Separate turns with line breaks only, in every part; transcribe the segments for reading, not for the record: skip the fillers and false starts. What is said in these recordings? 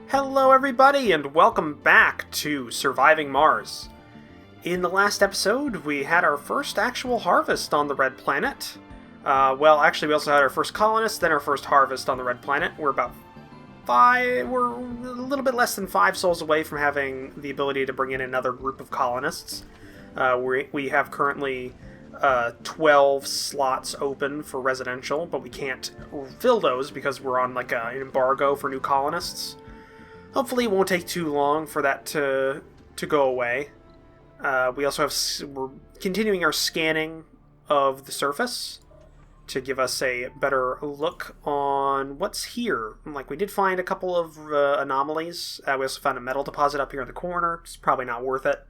Hello everybody and welcome back to Surviving Mars. In the last episode, we had our first actual harvest on the Red Planet. We also had our first colonists, then our first harvest on the Red Planet. We're a little bit less than 5 souls away from having the ability to bring in another group of colonists. We have currently 12 slots open for residential, but we can't fill those because we're on an embargo for new colonists. Hopefully it won't take too long for that to go away. We're continuing our scanning of the surface to give us a better look on what's here. We did find a couple of anomalies. We also found a metal deposit up here in the corner. It's probably not worth it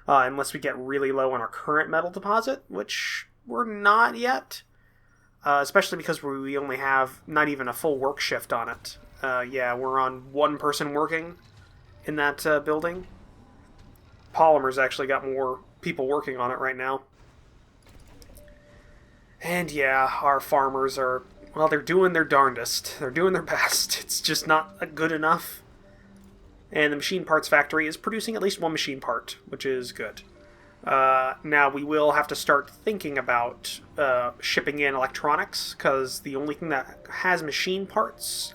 unless we get really low on our current metal deposit, which we're not yet. Especially because we only have not even a full work shift on it. We're on one person working in that building. Polymer's actually got more people working on it right now. And our farmers they're doing their darndest. They're doing their best. It's just not good enough. And the machine parts factory is producing at least one machine part, which is good. Now we will have to start thinking about shipping in electronics, because the only thing that has machine parts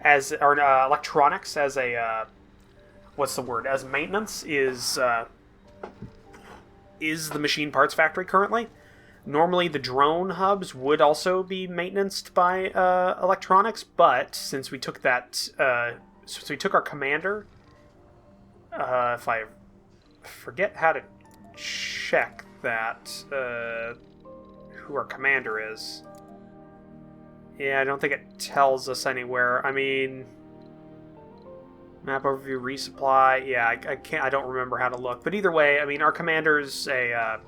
electronics as a as maintenance is the machine parts factory currently. Normally the drone hubs would also be maintained by electronics, but since we took our commander, if I forget how to check that, who our commander is. Yeah, I don't think it tells us anywhere. I mean, map overview, resupply. Yeah, I don't remember how to look. But either way, I mean, our commander's I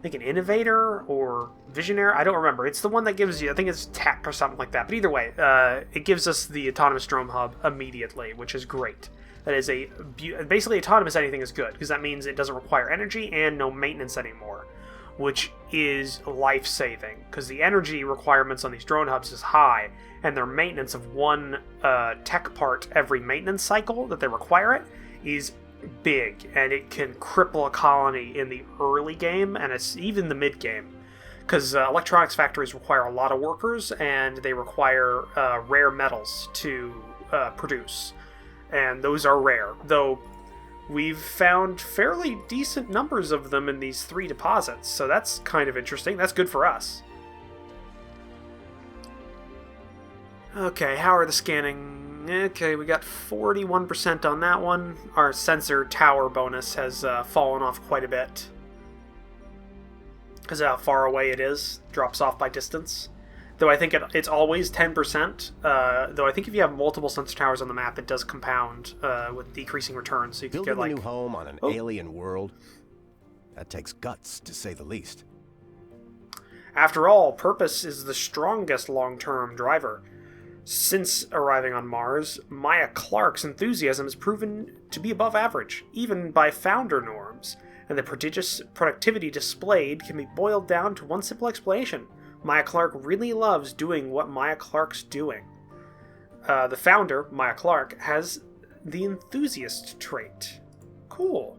think an innovator or visionary. I don't remember. It's the one that gives you, I think it's tech or something like that. But either way, it gives us the autonomous drone hub immediately, which is great. That is basically autonomous anything is good, because that means it doesn't require energy and no maintenance anymore, which is life-saving, because the energy requirements on these drone hubs is high, and their maintenance of one tech part every maintenance cycle that they require it is big, and it can cripple a colony in the early game, and it's even the mid-game, because electronics factories require a lot of workers, and they require rare metals to produce. And those are rare, though we've found fairly decent numbers of them in these 3 deposits, so that's kind of interesting. That's good for us. Okay, how are the scanning? Okay, we got 41% on that one. Our sensor tower bonus has fallen off quite a bit, because of how far away it is. Drops off by distance. Though I think it's always 10%, though I think if you have multiple sensor towers on the map, it does compound with decreasing returns. So you can
Building
get
a new home on an alien world, that takes guts, to say the least.
After all, purpose is the strongest long-term driver. Since arriving on Mars, Maya Clark's enthusiasm has proven to be above average, even by founder norms, and the prodigious productivity displayed can be boiled down to one simple explanation. Maya Clark really loves doing what Maya Clark's doing. The founder, Maya Clark, has the enthusiast trait. Cool.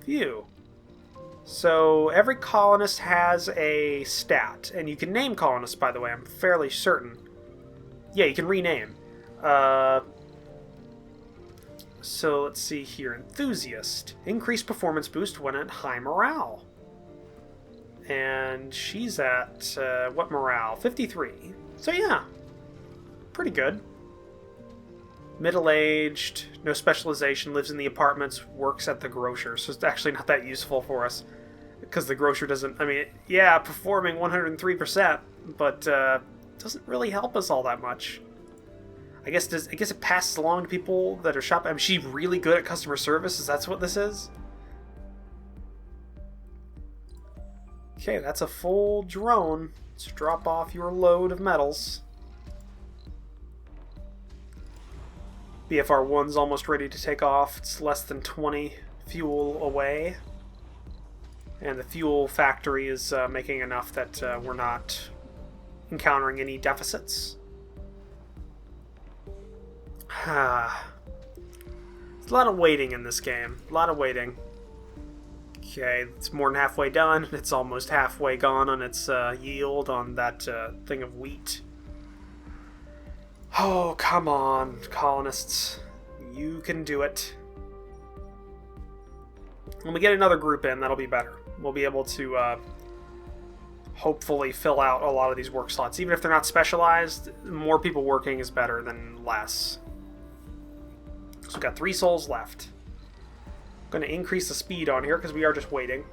Phew. So every colonist has a stat, and you can name colonists, by the way, I'm fairly certain. Yeah, you can rename. So let's see here. Enthusiast. Increased performance boost when at high morale. And she's at, what morale? 53. So yeah, pretty good. Middle-aged, no specialization, lives in the apartments, works at the grocer. So it's actually not that useful for us, because the grocer doesn't, performing 103%, but doesn't really help us all that much. I guess it passes along to people that are shopping. Is she really good at customer service? Is that what this is? Okay, that's a full drone. Let's drop off your load of metals. BFR-1's almost ready to take off. It's less than 20 fuel away. And the fuel factory is making enough that we're not encountering any deficits. A lot of waiting in this game. A lot of waiting. Okay, it's more than halfway done. It's almost halfway gone on its yield on that thing of wheat. Oh, come on, colonists. You can do it. When we get another group in, that'll be better. We'll be able to hopefully fill out a lot of these work slots. Even if they're not specialized, more people working is better than less. So we've got 3 souls left. I'm going to increase the speed on here because we are just waiting.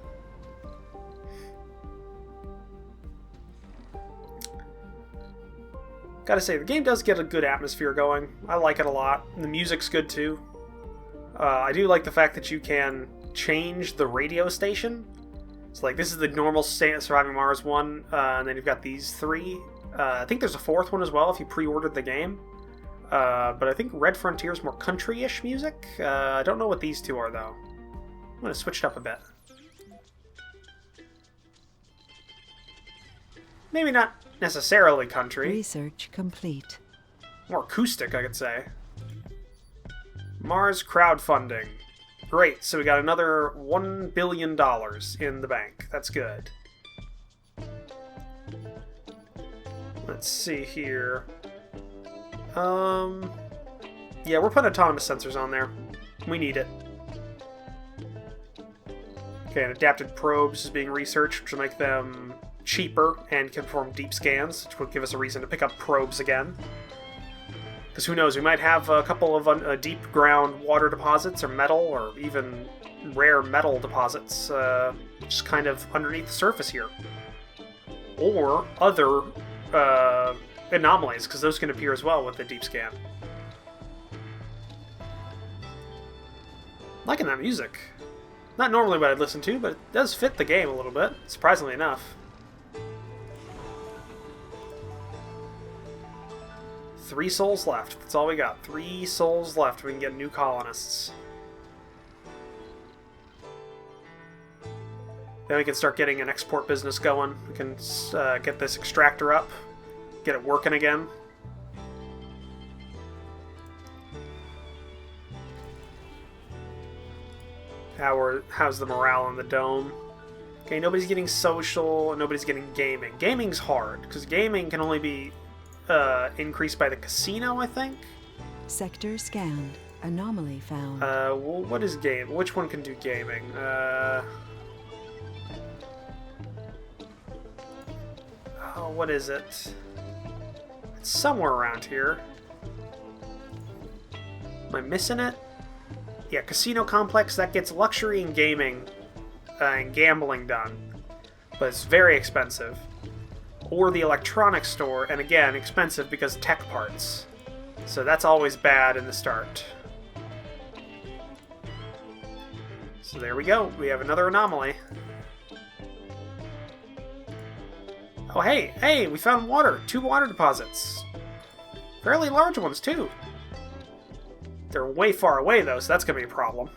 Gotta say, the game does get a good atmosphere going. I like it a lot. The music's good too. I do like the fact that you can change the radio station. So like this is the normal Surviving Mars one, and then you've got these 3. I think there's a 4th one as well if you pre-ordered the game. But I think Red Frontier is more country-ish music. I don't know what these 2 are though. I'm going to switch it up a bit. Maybe not necessarily country.
Research complete.
More acoustic, I could say. Mars crowdfunding. Great, so we got another $1 billion in the bank. That's good. Let's see here. Yeah, we're putting autonomous sensors on there. We need it. Okay, and adapted probes is being researched, which will make them cheaper and can perform deep scans, which would give us a reason to pick up probes again. Because who knows, we might have a couple of deep ground water deposits or metal or even rare metal deposits just kind of underneath the surface here. Or other anomalies, because those can appear as well with the deep scan. Liking that music. Not normally what I'd listen to, but it does fit the game a little bit, surprisingly enough. 3 souls left. That's all we got. 3 souls left. We can get new colonists. Then we can start getting an export business going. We can get this extractor up. Get it working again. How's the morale in the dome? Okay, nobody's getting social, and nobody's getting gaming. Gaming's hard, because gaming can only be increased by the casino, I think?
Sector scanned. Anomaly found.
Well, what is game? Which one can do gaming? Oh, what is it? It's somewhere around here. Am I missing it? Yeah, casino complex, that gets luxury and gaming and gambling done. But it's very expensive. Or the electronics store, and again, expensive because tech parts. So that's always bad in the start. So there we go. We have another anomaly. Oh, hey, we found water. 2 water deposits. Fairly large ones, too. They're way far away, though, so that's going to be a problem.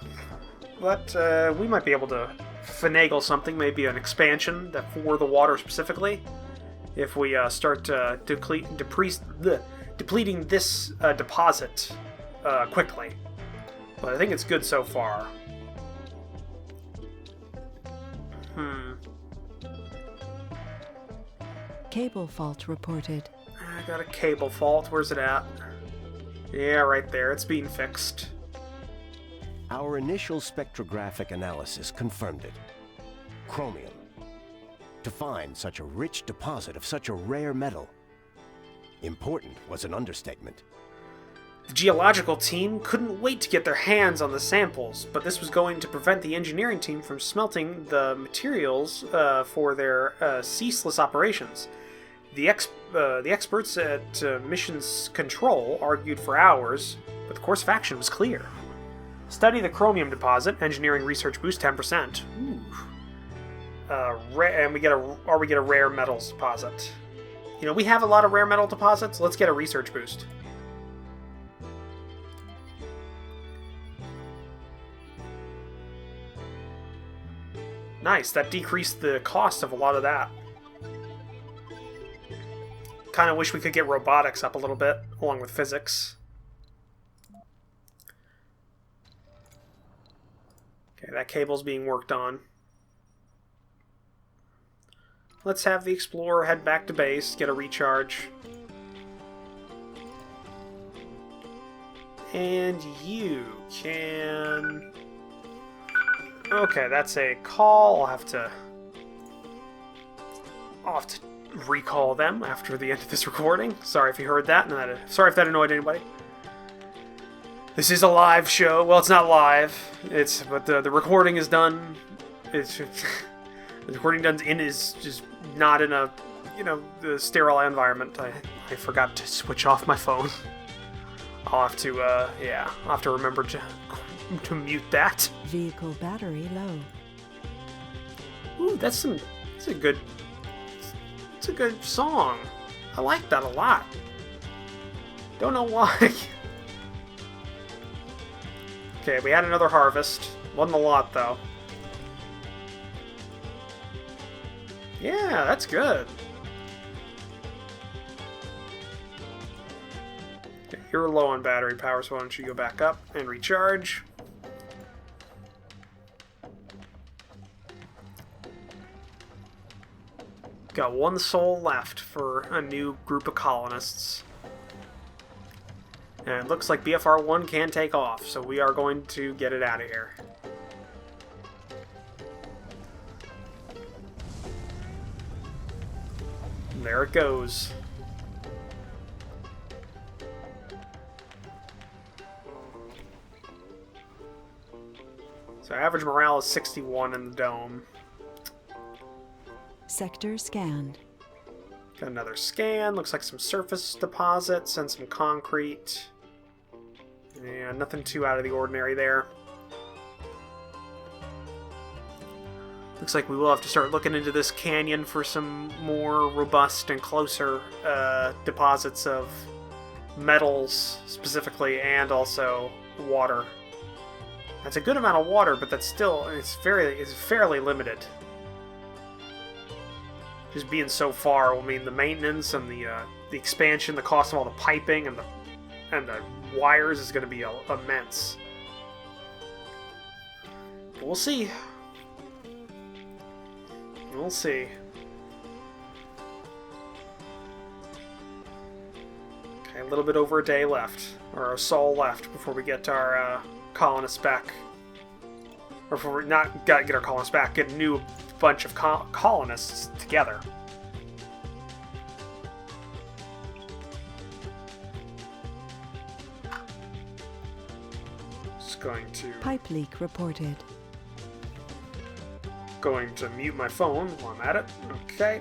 But we might be able to finagle something, maybe an expansion for the water specifically, if we start depleting this deposit quickly. But I think it's good so far.
Cable fault reported.
I got a cable fault. Where's it at? Yeah, right there. It's being fixed.
Our initial spectrographic analysis confirmed it. Chromium. To find such a rich deposit of such a rare metal. Important was an understatement.
The geological team couldn't wait to get their hands on the samples, but this was going to prevent the engineering team from smelting the materials for their ceaseless operations. The experts at Missions Control argued for hours, but the course of action was clear. Study the chromium deposit, engineering research boost 10%. Ooh. And we get a rare metals deposit. You know, we have a lot of rare metal deposits. Let's get a research boost. Nice, that decreased the cost of a lot of that. Kind of wish we could get robotics up a little bit, along with physics. Okay, that cable's being worked on. Let's have the Explorer head back to base, get a recharge. And you can... Okay, that's a call. I'll have to recall them after the end of this recording. Sorry if you heard that, and sorry if that annoyed anybody. This is a live show. Well, it's not live. But the recording is done. The recording done is just not in a, the sterile environment. I forgot to switch off my phone. I'll have to I'll have to remember to mute that.
Vehicle battery low.
Ooh, that's a good song. I like that a lot. Don't know why. Okay, we had another harvest. Wasn't a lot though. Yeah, that's good. Okay, you're low on battery power, so why don't you go back up and recharge? Got one soul left for a new group of colonists. And it looks like BFR-1 can take off, so we are going to get it out of here. And there it goes. So average morale is 61 in the dome.
Sector scanned.
Got another scan. Looks like some surface deposits and some concrete. Yeah, nothing too out of the ordinary there. Looks like we will have to start looking into this canyon for some more robust and closer deposits of metals specifically, and also water. That's a good amount of water, but that's still it's fairly limited. Just being so far, I mean, the maintenance and the expansion, the cost of all the piping and the wires is going to be immense. But we'll see. We'll see. Okay, a little bit over a day left, or a sol left, before we get our colonists back. Or before we not get our colonists back, get a new bunch of colonists together. Just going to
Pipe leak reported.
Going to mute my phone while I'm at it. Okay.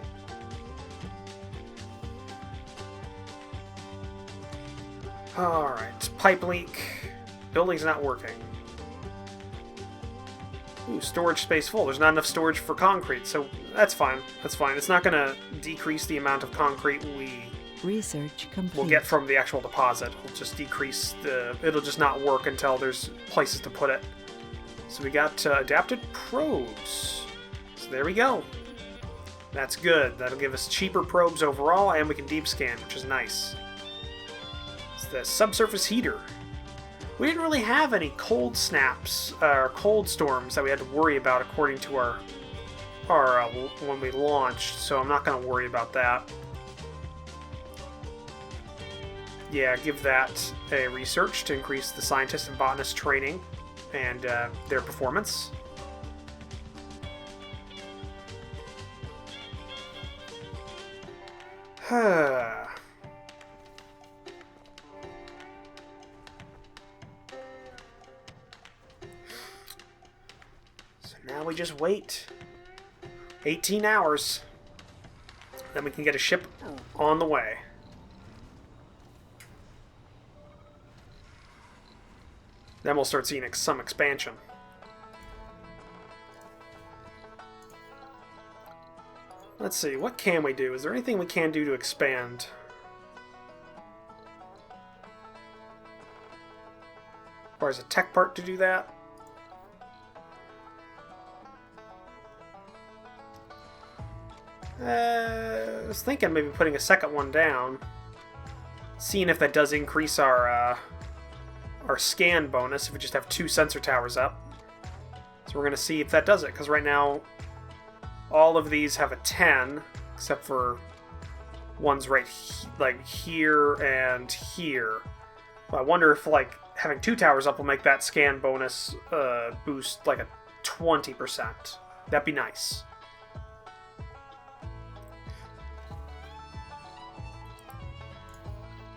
Alright, pipe leak. Building's not working. Ooh, storage space full. There's not enough storage for concrete, so that's fine. That's fine. It's not going to decrease the amount of concrete
Research complete.
we'll get from the actual deposit. It'll just decrease it'll just not work until there's places to put it. So we got adapted probes. So there we go. That's good. That'll give us cheaper probes overall, and we can deep scan, which is nice. It's the subsurface heater. We didn't really have any cold snaps or cold storms that we had to worry about according to our when we launched, so I'm not going to worry about that. Yeah, give that a research to increase the scientist and botanist training and their performance. Now we just wait 18 hours, then we can get a ship on the way. Then we'll start seeing some expansion. Let's see, what can we do? Is there anything we can do to expand? Requires a tech part to do that. I was thinking maybe putting a second one down, seeing if that does increase our scan bonus if we just have 2 sensor towers up. So we're going to see if that does it, because right now all of these have a 10, except for one's right like here and here. I wonder if like having 2 towers up will make that scan bonus boost like a 20%. That'd be nice.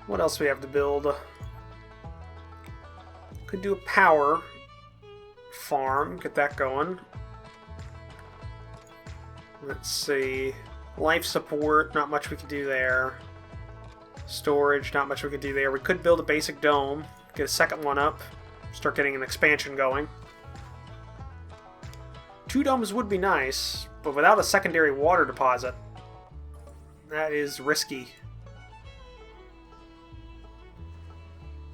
What else do we have to build? Could do a power farm, get that going. Let's see. Life support, not much we can do there. Storage, not much we can do there. We could build a basic dome, get a second one up, start getting an expansion going. 2 domes would be nice, but without a secondary water deposit, that is risky.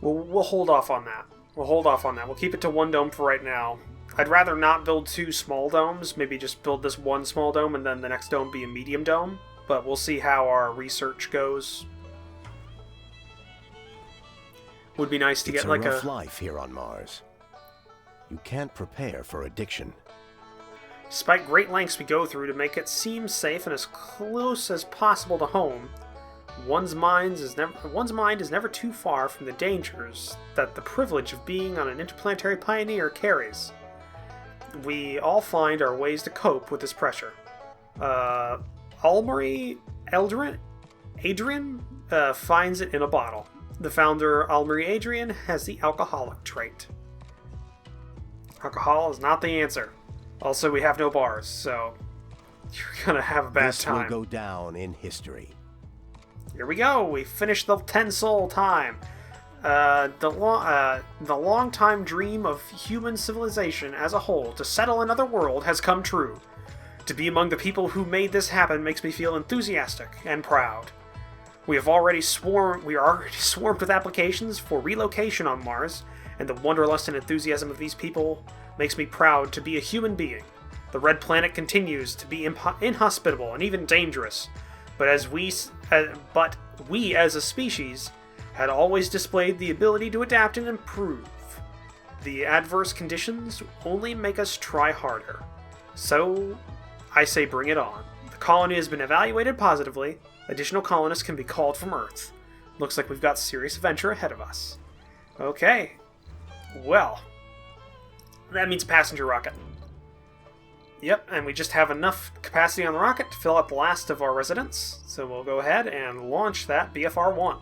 We'll hold off on that. We'll keep it to 1 dome for right now. I'd rather not build 2 small domes. Maybe just build this 1 small dome and then the next dome be a medium dome. But we'll see how our research goes. Would be nice to get like
a rough life here on Mars. You can't prepare for addiction.
Despite great lengths we go through to make it seem safe and as close as possible to home, one's mind is never too far from the dangers that the privilege of being on an interplanetary pioneer carries. We all find our ways to cope with this pressure. Adrian finds it in a bottle. The founder, Almarie Adrian, has the alcoholic trait. Alcohol is not the answer. Also, we have no bars, so you're gonna have a bad time.
This will go down in history.
Here we go. We finished the 10 Sol time. The long-time dream of human civilization as a whole to settle another world has come true. To be among the people who made this happen makes me feel enthusiastic and proud. We are already swarmed with applications for relocation on Mars, and the wanderlust and enthusiasm of these people makes me proud to be a human being. The Red Planet continues to be inhospitable and even dangerous, but we as a species had always displayed the ability to adapt and improve. The adverse conditions only make us try harder. So, I say bring it on. The colony has been evaluated positively. Additional colonists can be called from Earth. Looks like we've got serious adventure ahead of us. Okay. Well, that means passenger rocket. Yep, and we just have enough capacity on the rocket to fill up the last of our residents. So we'll go ahead and launch that BFR-1.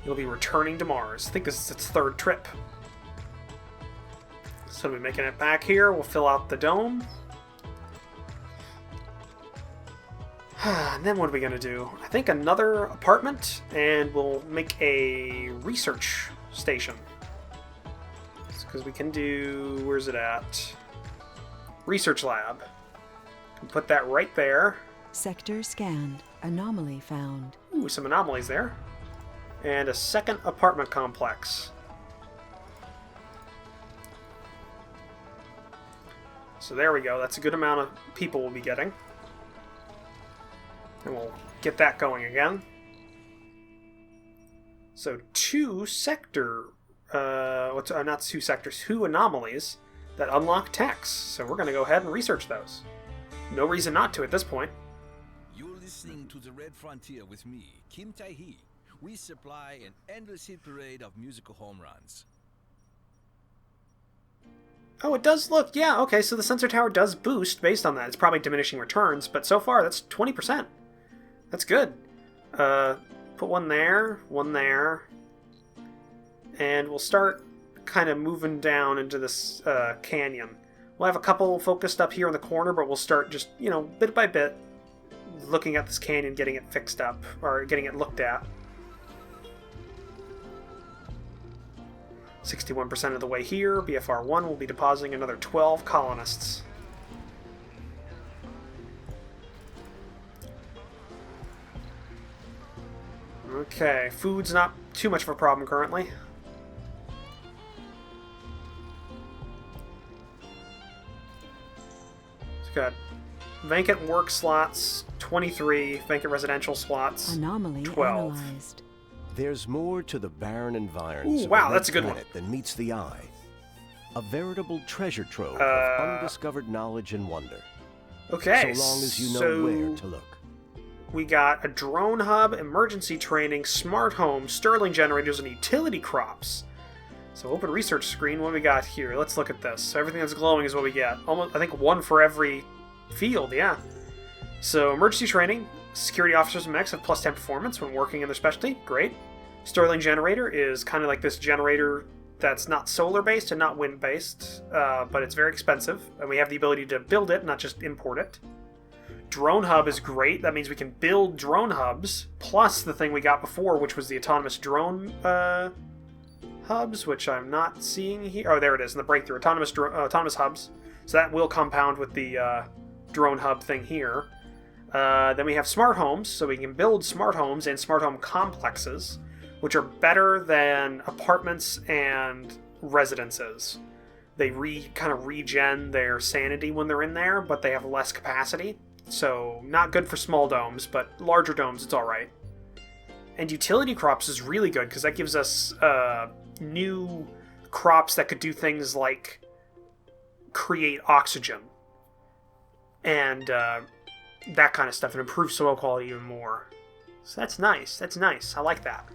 It'll be returning to Mars. I think this is its 3rd trip. So we'll be making it back here. We'll fill out the dome. And then what are we going to do? I think another apartment, and we'll make a research station. Because we can do... Where's it at? Research lab. Can put that right there.
Sector scanned. Anomaly found.
Ooh, some anomalies there. And a second apartment complex. So there we go. That's a good amount of people we'll be getting. And we'll get that going again. So 2 anomalies that unlock techs. So we're going to go ahead and research those. No reason not to at this point.
You're listening to The Red Frontier with me, Kim Tai-hee. We supply an endless hit parade of musical home runs.
Oh, it does look, yeah, okay, so the sensor tower does boost based on that. It's probably diminishing returns, but so far that's 20%. That's good. Put one there, and we'll start kind of moving down into this canyon. We'll have a couple focused up here in the corner, but we'll start just, bit by bit, looking at this canyon, getting it fixed up, or getting it looked at. 61% of the way here, BFR-1 will be depositing another 12 colonists. Okay, food's not too much of a problem currently. It's got vacant work slots, 23, vacant residential slots,
Anomaly
12.
analyzed.
There's more to the barren environs
Ooh,
of
wow,
the
that's a
red
good one.
planet than meets the eye. A veritable treasure trove of undiscovered knowledge and wonder.
Okay,
So long as you know where to look.
We got a drone hub, emergency training, smart home, Stirling generators, and utility crops. So open research screen, what do we got here? Let's look at this. So everything that's glowing is what we get. Almost, I think one for every field, yeah. So emergency training, security officers and mechs have plus 10 performance when working in their specialty. Great. Stirling generator is kind of like this generator that's not solar-based and not wind-based, but it's very expensive, and we have the ability to build it, not just import it. Drone hub is great. That means we can build drone hubs, plus the thing we got before, which was the autonomous drone hubs, which I'm not seeing here. Oh, there it is in the breakthrough. Autonomous hubs. So that will compound with the drone hub thing here. Then we have smart homes, so we can build smart homes and smart home complexes, which are better than apartments and residences. They kind of regen their sanity when they're in there, but they have less capacity. So, not good for small domes, but larger domes, it's alright. And utility crops is really good, because that gives us new crops that could do things like create oxygen. And that kind of stuff, and improve soil quality even more. So that's nice, that's nice, I like that.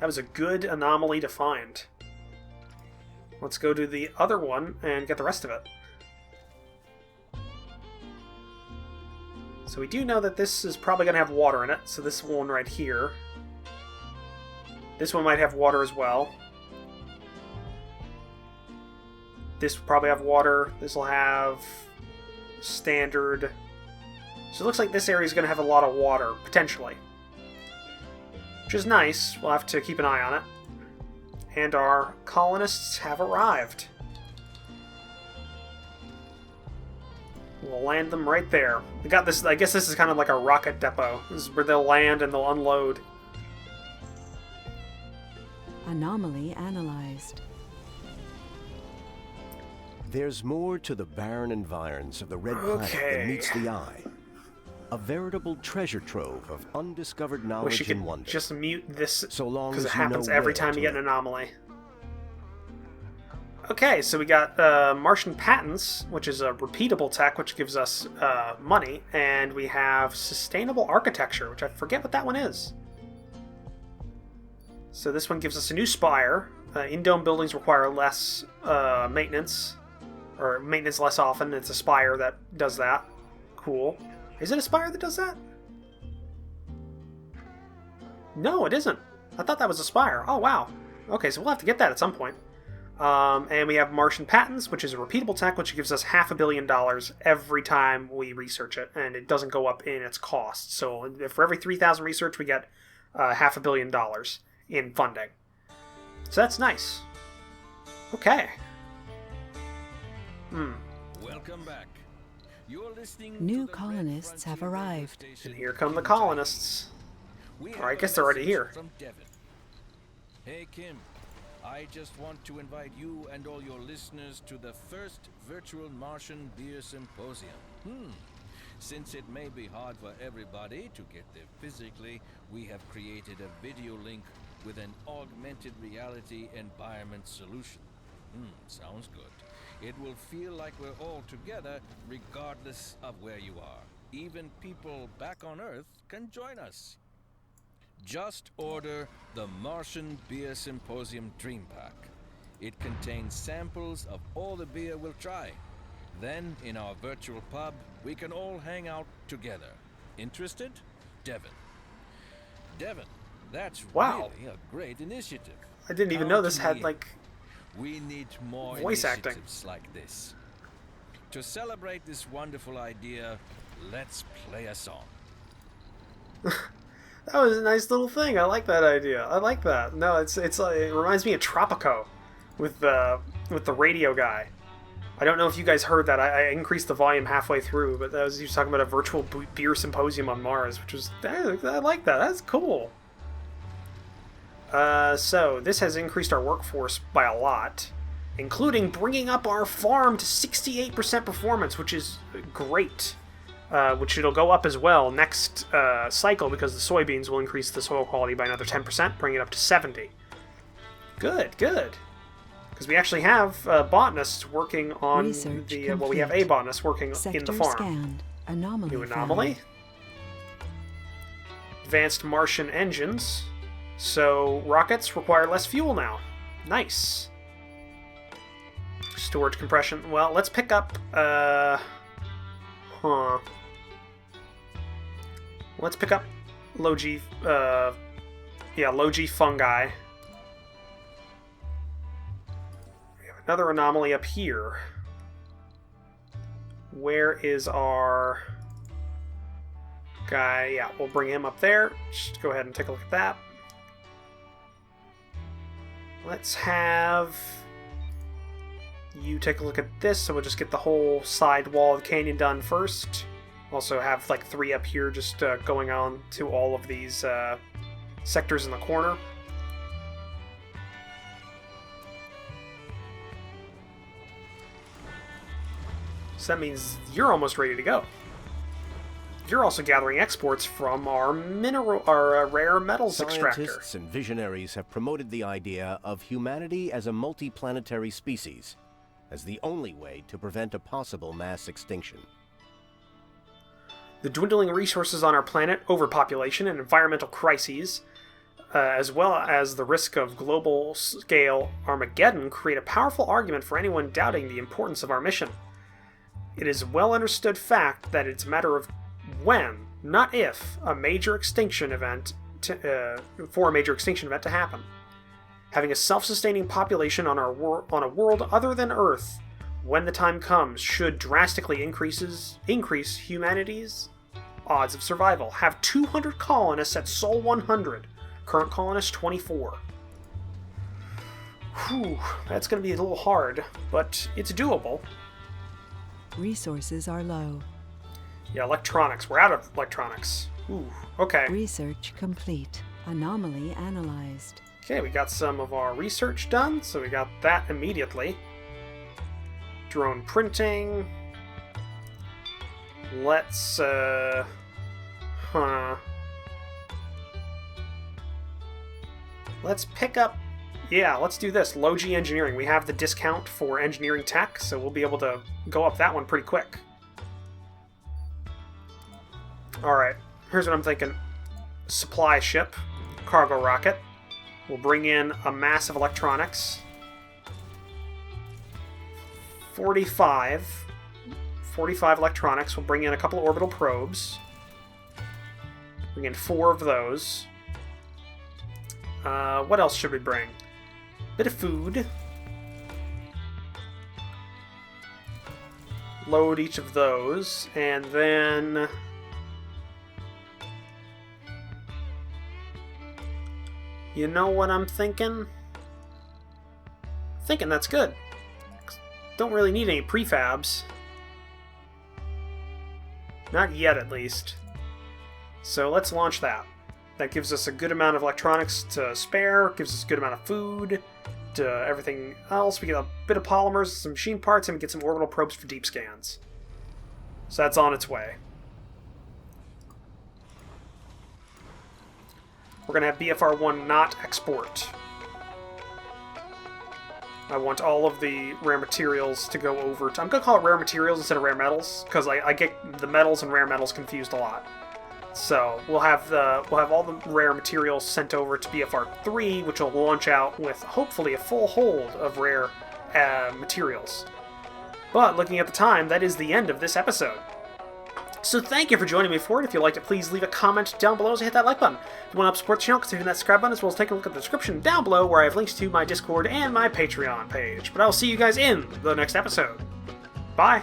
That was a good anomaly to find. Let's go to the other one and get the rest of it. So we do know that this is probably going to have water in it, so this one right here. This one might have water as well. This will probably have water. This will have standard. So it looks like this area is going to have a lot of water, potentially. Which is nice. We'll have to keep an eye on it. And our colonists have arrived. We'll land them right there. We got this. I guess this is kind of like a rocket depot. This is where they'll land and they'll unload.
Anomaly analyzed.
There's more to the barren environs of the red planet than meets the eye. A veritable treasure trove of undiscovered knowledge
Wish you could
and wonder.
just mute this
So long
because
as
it
you
happens
know
every
where
time
to
you get an
look.
anomaly. Okay, so we got Martian patents, which is a repeatable tech, which gives us money, and we have sustainable architecture, which I forget what that one is. So this one gives us a new spire. In-dome buildings require less maintenance, or maintenance less often. It's a spire that does that. Cool. Is it a spire that does that? No, it isn't. I thought that was a spire. Oh, wow. Okay, so we'll have to get that at some point. And we have Martian patents, which is a repeatable tech, which gives us $500 million every time we research it, and it doesn't go up in its cost. So for every 3,000 research, we get $500 million in funding. So that's nice. Okay.
Welcome back. You're listening
New
to the
colonists
Red
have
Frontier radio
arrived.
station
And here come the
Kim Tahi.
colonists.
We
Or
have
I
a
guess they're already
message
here.
From Devin. Hey Kim, I just want to invite you and all your listeners to the first virtual Martian Beer Symposium. Since it may be hard for everybody to get there physically, we have created a video link with an augmented reality environment solution. Sounds good. It will feel like we're all together regardless of where you are. Even people back on Earth can join us. Just order the Martian Beer Symposium Dream Pack. It contains samples of all the beer we'll try. Then, in our virtual pub, we can all hang out together. Interested? Devin. Devin, that's
Wow.
really a great initiative.
I didn't even know this had, like,
We need more
voice acting.
initiatives like this. To celebrate this wonderful idea, let's play a song.
that was a nice little thing. I like that idea. I like that. No, it reminds me of Tropico with the radio guy. I don't know if you guys heard that. I increased the volume halfway through, but he was talking about a virtual beer symposium on Mars, which was, I like that. That's cool. So this has increased our workforce by a lot, including bringing up our farm to 68% performance, which is great. Which it'll go up as well next cycle, because the soybeans will increase the soil quality by another 10%, bring it up to 70. Good, good. Because we actually have botanists working on
Research
well, we have a
complete.
botanist working in
Sector
the farm.
scanned. Anomaly
New anomaly.
found.
Advanced Martian engines. So rockets require less fuel now. Nice. Storage compression. Well, let's pick up. Let's pick up low G. Low G fungi. We have another anomaly up here. Where is our guy? Yeah, we'll bring him up there. Just go ahead and take a look at that. Let's have you take a look at this, so we'll just get the whole side wall of the canyon done first. Also have like 3 up here just going on to all of these sectors in the corner. So that means you're almost ready to go. You're also gathering exports from our rare metals extractor.
Scientists and visionaries have promoted the idea of humanity as a multiplanetary species, as the only way to prevent a possible mass extinction.
The dwindling resources on our planet, overpopulation, and environmental crises, as well as the risk of global-scale Armageddon, create a powerful argument for anyone doubting the importance of our mission. It is a well-understood fact that it's a matter of when, not if, a major extinction event for a major extinction event to happen. Having a self-sustaining population on a world other than Earth, when the time comes, should drastically increase humanity's odds of survival. Have 200 colonists at Sol 100. Current colonists 24. Whew, that's going to be a little hard, but it's doable.
Resources are low.
Yeah, electronics. We're out of electronics. Ooh, okay.
Research complete. Anomaly analyzed.
Okay, we got some of our research done, so we got that immediately. Drone printing. Let's, Let's pick up... Yeah, let's do this. Low G engineering. We have the discount for engineering tech, so we'll be able to go up that one pretty quick. Alright, here's what I'm thinking. Supply ship. Cargo rocket. We'll bring in a mass of electronics. 45 electronics. We'll bring in a couple of orbital probes. Bring in 4 of those. What else should we bring? Bit of food. Load each of those, and then... You know what I'm thinking? Thinking that's good. Don't really need any prefabs. Not yet, at least. So let's launch that. That gives us a good amount of electronics to spare, gives us a good amount of food, to everything else. We get a bit of polymers, some machine parts, and we get some orbital probes for deep scans. So that's on its way. We're going to have BFR1 not export. I want all of the rare materials to go over to... I'm going to call it rare materials instead of rare metals, because I get the metals and rare metals confused a lot. So we'll have all the rare materials sent over to BFR3, which will launch out with hopefully a full hold of rare materials. But looking at the time, that is the end of this episode. So thank you for joining me for it. If you liked it, please leave a comment down below as you hit that like button. If you want to help support the channel, consider hitting that subscribe button, as well as take a look at the description down below where I have links to my Discord and my Patreon page. But I will see you guys in the next episode. Bye!